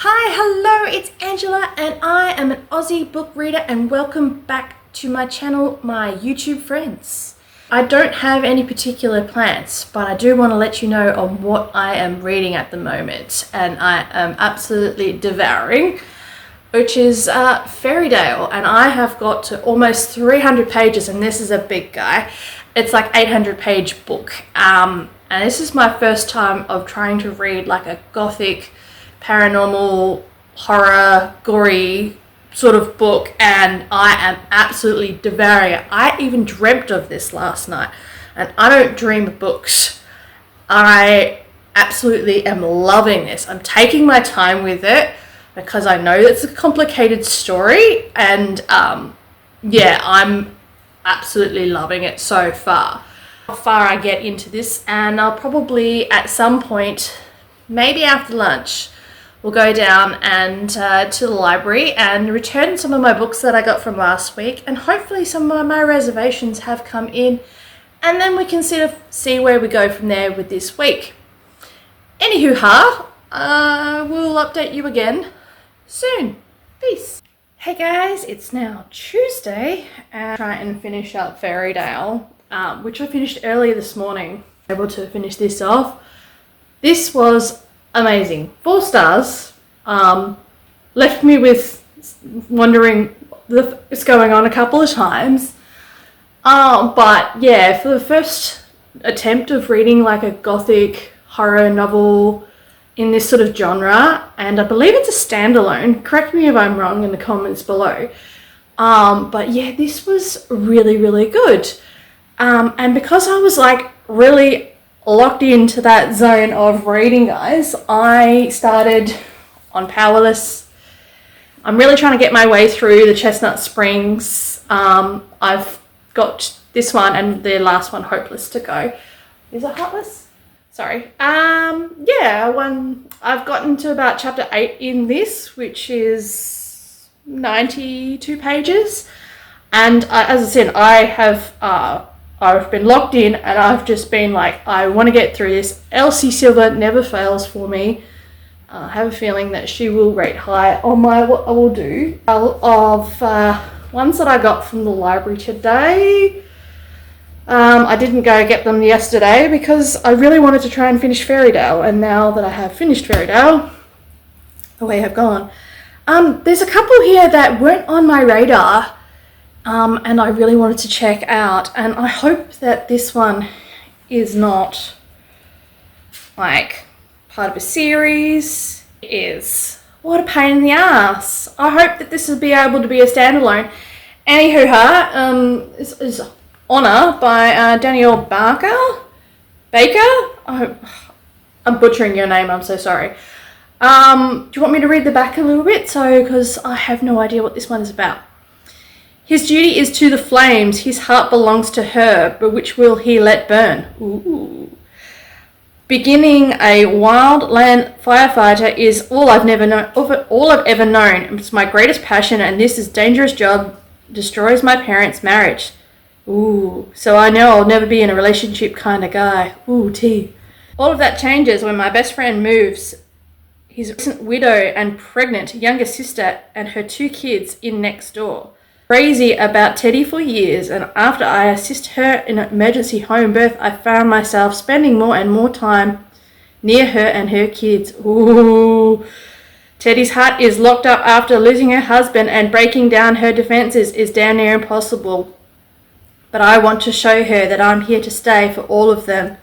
Hi, hello, it's Angela and I am an Aussie book reader and welcome back to my channel, my YouTube friends. I don't have any particular plans, but I do want to let you know on what I am reading at the moment, and I am absolutely devouring, which is Fairytale, and I have got to almost 300 pages, and this is a big guy. It's like 800-page book, and this is my first time of trying to read like a gothic paranormal horror gory sort of book, and I am absolutely devouring it. I even dreamt of this last night, and I don't dream of books. I absolutely am loving this. I'm taking my time with it because I know it's a complicated story, and yeah, I'm absolutely loving it so far. How far I get into this, and I'll probably at some point, maybe after lunch, we'll go down and to the library and return some of my books that I got from last week, and hopefully some of my reservations have come in, and then we can sort of see where we go from there with this week. Anywho, we'll update you again soon. Peace. Hey guys, it's now Tuesday and try and finish up Fairytale, which I finished earlier this morning. Able to finish this off. This was amazing. 4 stars. Left me with wondering what's going on a couple of times. But yeah, for the first attempt of reading like a gothic horror novel in this sort of genre, and I believe it's a standalone. Correct me if I'm wrong in the comments below. But yeah, this was really, really good. And because I was like really locked into that zone of reading, guys, I started on Powerless. I'm really trying to get my way through the Chestnut Springs. I've got this one and the last one, Hopeless, to go. Is it Heartless? Sorry. Yeah, I've gotten to about chapter 8 in this, which is 92 pages. And as I said, I've been locked in, and I've just been like, I want to get through this. Elsie Silver never fails for me. I have a feeling that she will rate high on my what I will do. Of ones that I got from the library today, I didn't go get them yesterday because I really wanted to try and finish Fairytale, and now that I have finished Fairytale, away have gone. There's a couple here that weren't on my radar, and I really wanted to check out, and I hope that this one is not like part of a series. It is. What a pain in the ass. I hope that this will be able to be a standalone. Anywho, this is Honor by Danielle Baker. I'm butchering your name, I'm so sorry. Do you want me to read the back a little bit? Because I have no idea what this one is about. His duty is to the flames, his heart belongs to her, but which will he let burn? Ooh. Beginning a wildland firefighter is all I've ever known. It's my greatest passion, and this is dangerous job destroys my parents' marriage. Ooh, so I know I'll never be in a relationship kind of guy. Ooh, tea. All of that changes when my best friend moves his recent widow and pregnant younger sister and her 2 kids in next door. Crazy about Teddy for years, and after I assist her in an emergency home birth, I found myself spending more and more time near her and her kids. Ooh. Teddy's heart is locked up after losing her husband, and breaking down her defenses is damn near impossible. But I want to show her that I'm here to stay for all of them.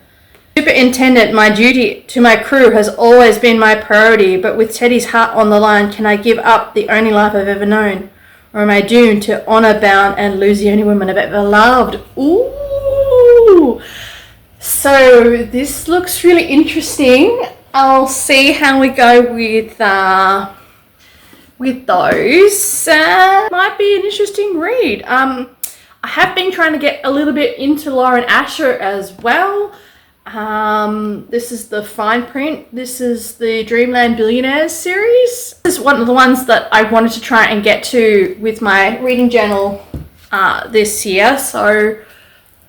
Superintendent, my duty to my crew has always been my priority, but with Teddy's heart on the line, can I give up the only life I've ever known? Or am I doomed to honor bound and lose the only woman I've ever loved? Ooh! So this looks really interesting. I'll see how we go with those. Might be an interesting read. I have been trying to get a little bit into Lauren Asher as well. This is the fine print. This is the Dreamland Billionaires series. This is one of the ones that I wanted to try and get to with my reading journal this year. So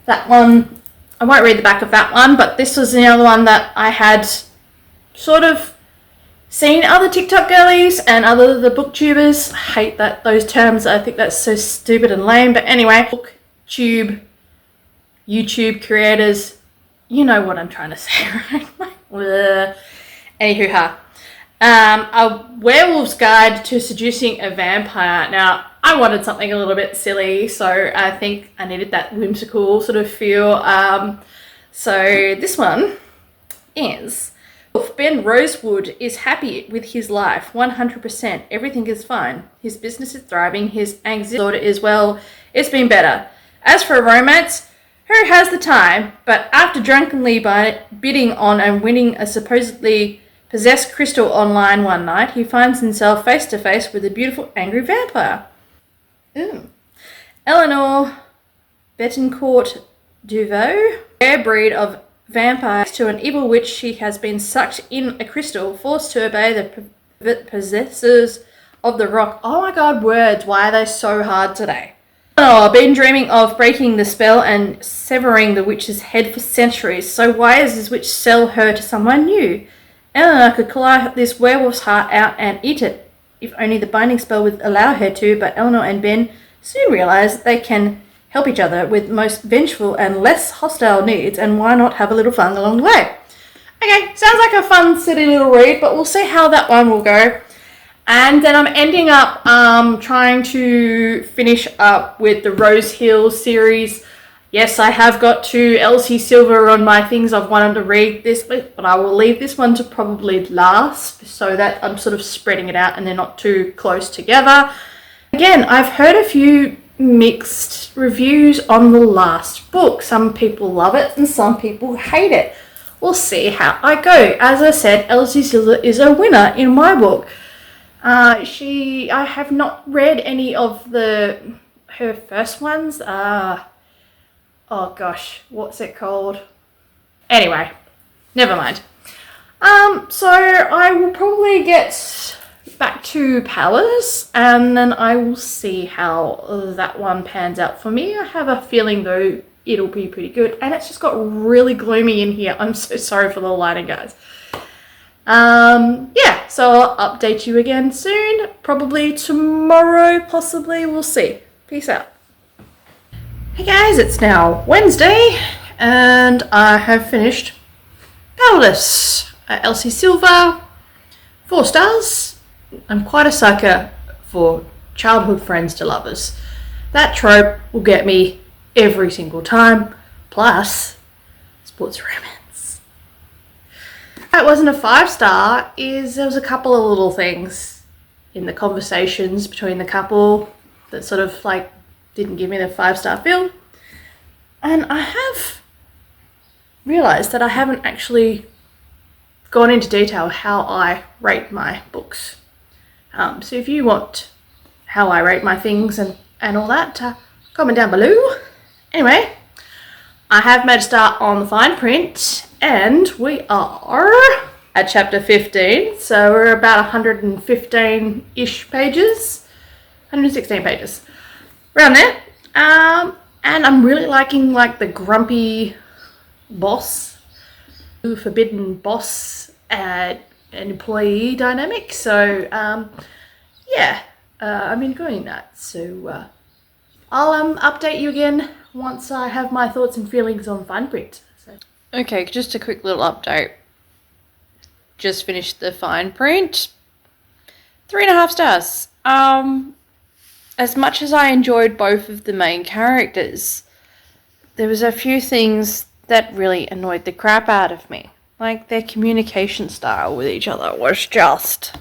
that one, I won't read the back of that one, but this was the other one that I had sort of seen other TikTok girlies and other the booktubers. I hate those terms. I think that's so stupid and lame. But anyway, booktube, YouTube creators, you know what I'm trying to say, right? Anywho, a werewolf's guide to seducing a vampire. Now, I wanted something a little bit silly, so I think I needed that whimsical sort of feel. So this one is, Ben Rosewood is happy with his life, 100%. Everything is fine. His business is thriving. His anxiety is, well, it's been better. As for romance, who has the time? But after drunkenly bidding on and winning a supposedly possessed crystal online one night, he finds himself face to face with a beautiful, angry vampire. Ooh. Eleanor Betancourt Duveau, rare breed of vampire, to an evil witch. She has been sucked in a crystal, forced to obey the possessors of the rock. Oh my god, words. Why are they so hard today? Oh, I've been dreaming of breaking the spell and severing the witch's head for centuries. So why does this witch sell her to someone new? Eleanor could claw this werewolf's heart out and eat it, if only the binding spell would allow her to, but Eleanor and Ben soon realize that they can help each other with most vengeful and less hostile needs, and why not have a little fun along the way? Okay, sounds like a fun, silly little read, but we'll see how that one will go. And then I'm ending up trying to finish up with the Rose Hill series. Yes, I have got to Elsie Silver on my things I've wanted to read this week, but I will leave this one to probably last so that I'm sort of spreading it out and they're not too close together. Again, I've heard a few mixed reviews on the last book. Some people love it and some people hate it. We'll see how I go. As I said, Elsie Silver is a winner in my book. I have not read any of her first ones. Oh gosh, what's it called? Anyway, never mind. So I will probably get back to Powers and then I will see how that one pans out for me. I have a feeling though it'll be pretty good, and it's just got really gloomy in here. I'm so sorry for the lighting, guys. Yeah, so I'll update you again soon, probably tomorrow, possibly, we'll see. Peace out. Hey guys, it's now Wednesday and I have finished Powerless. Elsie Silver, 4 stars. I'm quite a sucker for childhood friends to lovers. That trope will get me every single time, plus sports romance. It wasn't a 5-star, there was a couple of little things in the conversations between the couple that sort of like didn't give me the 5-star feel. And I have realised that I haven't actually gone into detail how I rate my books. So if you want how I rate my things and all that, comment down below. Anyway, I have made a start on the fine print and we are at chapter 15. So we're about 115-ish pages, 116 pages. Around there. And I'm really liking like the grumpy boss, forbidden boss and employee dynamic. So yeah, I'm enjoying that. So I'll update you again once I have my thoughts and feelings on fine print. So. Okay, just a quick little update. Just finished the fine print. 3.5 stars. As much as I enjoyed both of the main characters, there was a few things that really annoyed the crap out of me. Like their communication style with each other was just...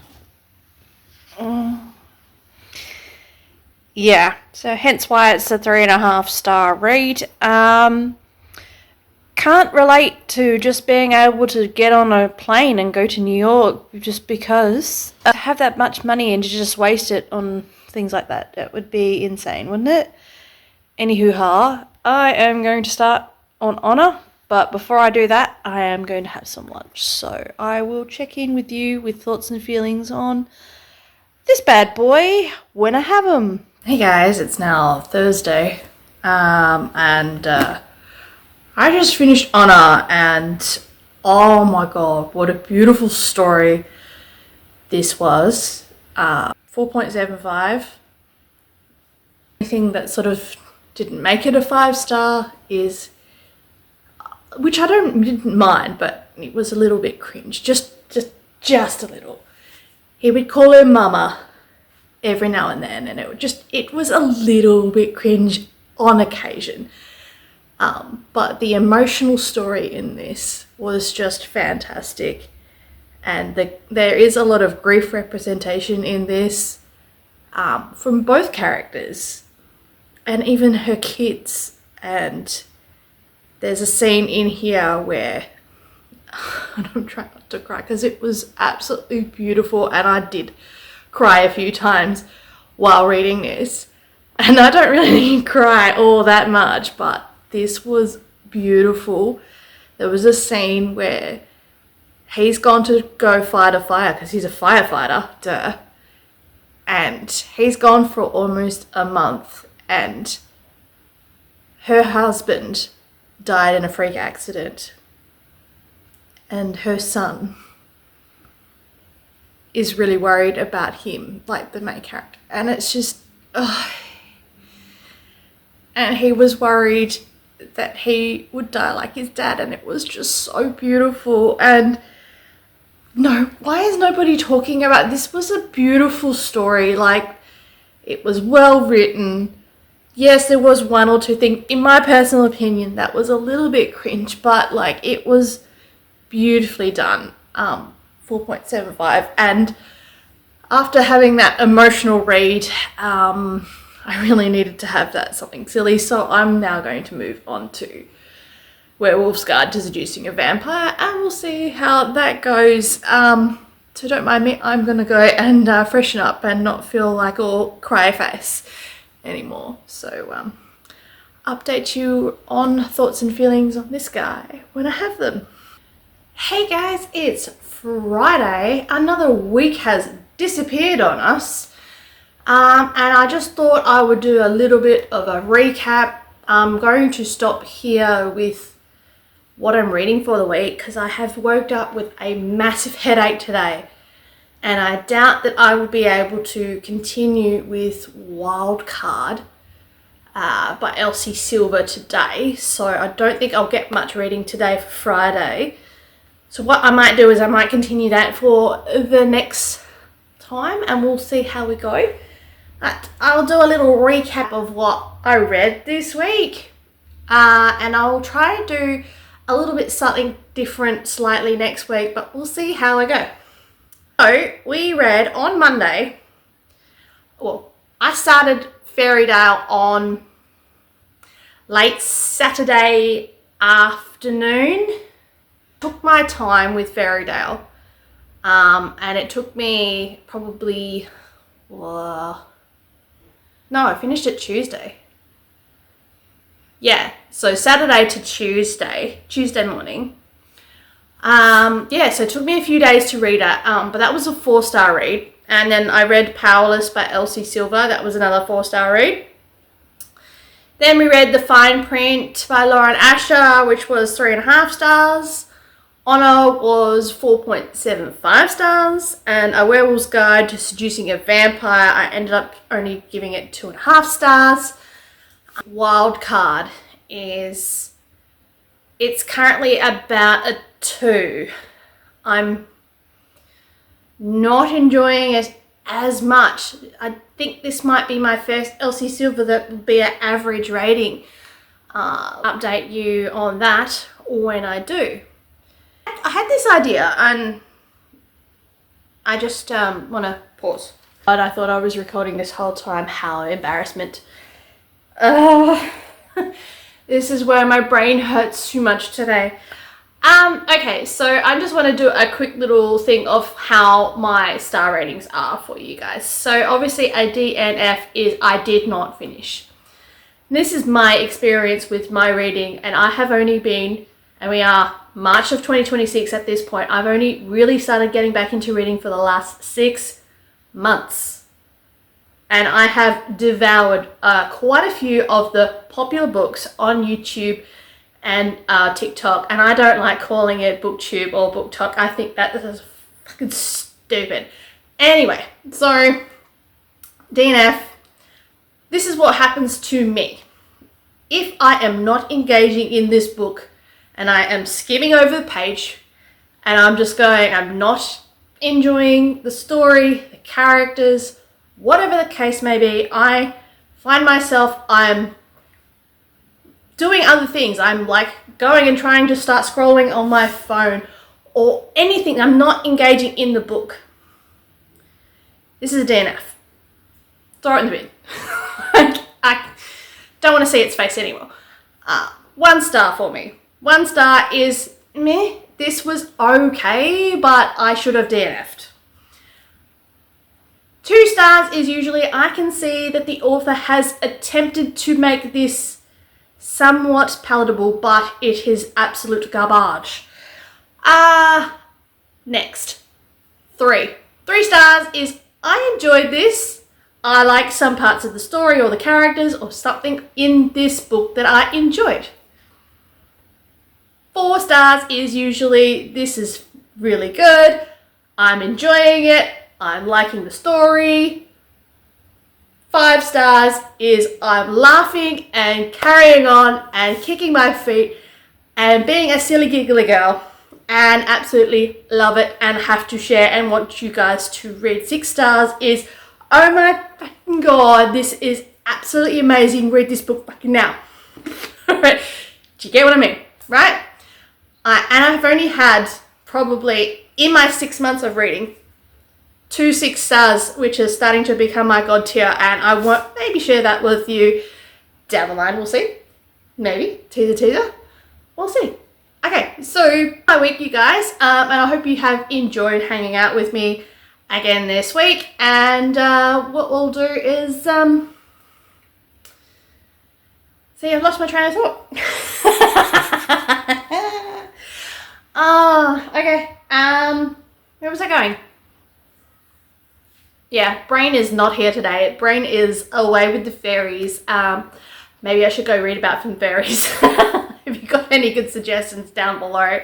yeah, so hence why it's a 3.5-star read. Can't relate to just being able to get on a plane and go to New York just because I have that much money and to just waste it on things like that. It would be insane, wouldn't it? Anywho, I am going to start on Honor, but before I do that, I am going to have some lunch. So I will check in with you with thoughts and feelings on this bad boy when I have them. Hey guys, it's now Thursday, and I just finished Honor, and oh my god, what a beautiful story. this was 4.75. Anything that sort of didn't make it a 5-star is, which I didn't mind, but it was a little bit cringe, just a little. He would call her mama every now and then, and it was a little bit cringe on occasion. But the emotional story in this was just fantastic, and there is a lot of grief representation in this, from both characters and even her kids. And there's a scene in here where I'm trying not to cry because it was absolutely beautiful, and I did cry a few times while reading this. And I don't really cry all that much, but this was beautiful. There was a scene where he's gone to go fight a fire because he's a firefighter, duh. And he's gone for almost a month, and her husband died in a freak accident, and her son is really worried about him, like the main character. And it's just, and he was worried that he would die like his dad, and it was just so beautiful. And no, why is nobody talking about this? Was a beautiful story. Like, it was well written. Yes, there was one or two things, in my personal opinion, that was a little bit cringe, but like, it was beautifully done. 4.75. And after having that emotional read, I really needed to have that something silly, so I'm now going to move on to Werewolf's Guide to Seducing a Vampire, and we'll see how that goes. So don't mind me, I'm gonna go and freshen up and not feel like all cry face anymore. So update you on thoughts and feelings on this guy when I have them. Hey guys, it's Friday. Another week has disappeared on us. And I just thought I would do a little bit of a recap. I'm going to stop here with what I'm reading for the week because I have woke up with a massive headache today, and I doubt that I will be able to continue with Wildcard by Elsie Silver today. So I don't think I'll get much reading today for Friday. So what I might do is I might continue that for the next time, and we'll see how we go. I'll do a little recap of what I read this week, and I'll try to do a little bit something different slightly next week, but we'll see how I go. So we read on Monday, well, I started Fairy-Dale on late Saturday afternoon. Took my time with Fairy-Dale, and it took me probably, no, I finished it Tuesday. Yeah, so Saturday to Tuesday morning. Yeah, so it took me a few days to read it, but that was a 4-star read. And then I read Powerless by Elsie Silver. That was another 4-star read. Then we read The Fine Print by Lauren Asher, which was 3.5 stars. Honor was 4.75 stars, and A Werewolf's Guide to Seducing a Vampire, I ended up only giving it 2.5 stars. Wildcard it's currently about a 2. I'm not enjoying it as much. I think this might be my first Elsie Silver that will be an average rating. Update you on that when I do. I had this idea, and I just want to pause. But I thought I was recording this whole time. How embarrassment. This is where my brain hurts too much today. Okay, so I just want to do a quick little thing of how my star ratings are for you guys. So obviously a DNF is I did not finish. This is my experience with my reading, and I have only been, and we are March of 2026 at this point, I've only really started getting back into reading for the last 6 months. And I have devoured quite a few of the popular books on YouTube and TikTok. And I don't like calling it BookTube or BookTok. I think that is fucking stupid. Anyway, so DNF, this is what happens to me. If I am not engaging in this book and I am skimming over the page and I'm just going, I'm not enjoying the story, the characters, whatever the case may be, I find myself, I'm doing other things. I'm like going and trying to start scrolling on my phone or anything. I'm not engaging in the book. This is a DNF. Throw it in the bin. I don't want to see its face anymore. 1 star for me. 1 star is meh. This was okay, but I should have DNF'd. 2 stars is usually I can see that the author has attempted to make this somewhat palatable, but it is absolute garbage. Next. 3. 3 stars is I enjoyed this. I liked some parts of the story or the characters or something in this book that I enjoyed. 4 stars is usually this is really good. I'm enjoying it. I'm liking the story. 5 stars is I'm laughing and carrying on and kicking my feet and being a silly giggly girl and absolutely love it and have to share and want you guys to read. 6 stars is oh my fucking god, this is absolutely amazing. Read this book fucking now. Do you get what I mean? Right? And I've only had probably in my 6 months of reading 2 6 stars, which is starting to become my god tier, and I won't maybe share that with you down the line. We'll see. Maybe. Teaser. We'll see. Okay, so my week, you guys, and I hope you have enjoyed hanging out with me again this week. And what we'll do is see, I've lost my train of thought. Okay. Where was I going? Yeah, Brain is not here today. Brain is away with the fairies. Maybe I should go read about some fairies. If you got any good suggestions down below.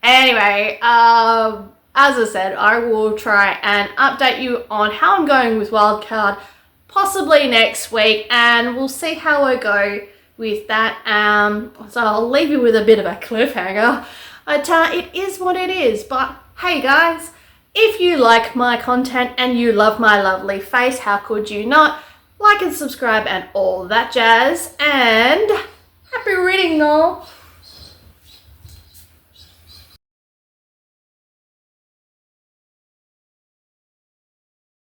Anyway, as I said, I will try and update you on how I'm going with Wildcard possibly next week, and we'll see how I go with that. So I'll leave you with a bit of a cliffhanger. But it is what it is. But hey guys, if you like my content and you love my lovely face, how could you not? Like and subscribe and all that jazz. And happy reading, all.